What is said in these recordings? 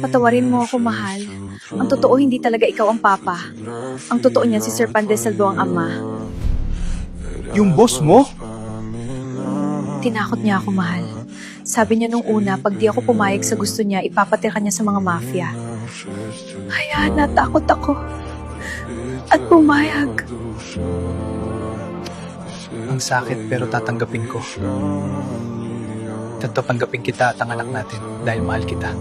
Patawarin mo ako, mahal. Ang totoo, hindi talaga ikaw ang papa. Ang totoo niyan si Sir Pandesaldo ang ama. Yung boss mo? Tinakot niya ako, mahal. Sabi niya nung una, pag di ako pumayag sa gusto niya, ipapatira niya sa mga mafia. Kaya natakot ako. At pumayag. Ang sakit pero tatanggapin ko. Tatanggapin kita at ang anak natin dahil mahal kita.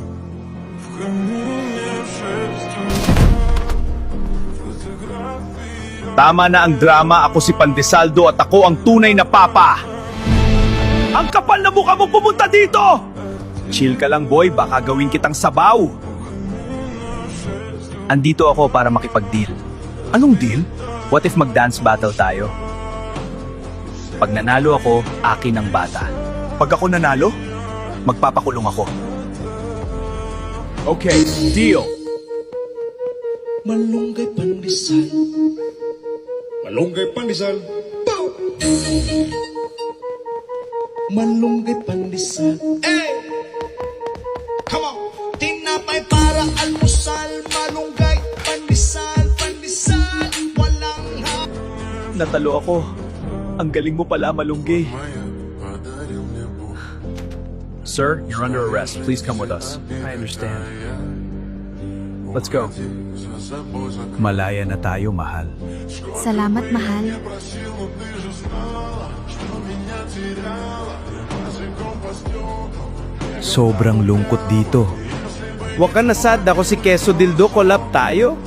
Tama na ang drama, ako si Pandesaldo at ako ang tunay na papa. Ang kapal na mukha mo pumunta dito! Chill ka lang boy, baka gawin kitang sabaw. Andito ako para makipag-deal. Anong deal? What if mag-dance battle tayo? Pag nanalo ako, akin ang bata. Pag ako nanalo, magpapakulong ako. Okay, deal. Malunggay pandesal. Malunggay pandesal. Pow! Malunggay pandesal. Hey! Come on! Tinapay para almusal. Malunggay pandesal. Pandesal. Walang ha. Natalo ako. Ang galing mo pala, Malunggay. Sir, you're under arrest. Please come with us. I understand. Let's go. Malaya na tayo, mahal. Salamat, mahal. Sobrang lungkot dito. Wag ka na sad, ako si Keso Dildo, collab tayo.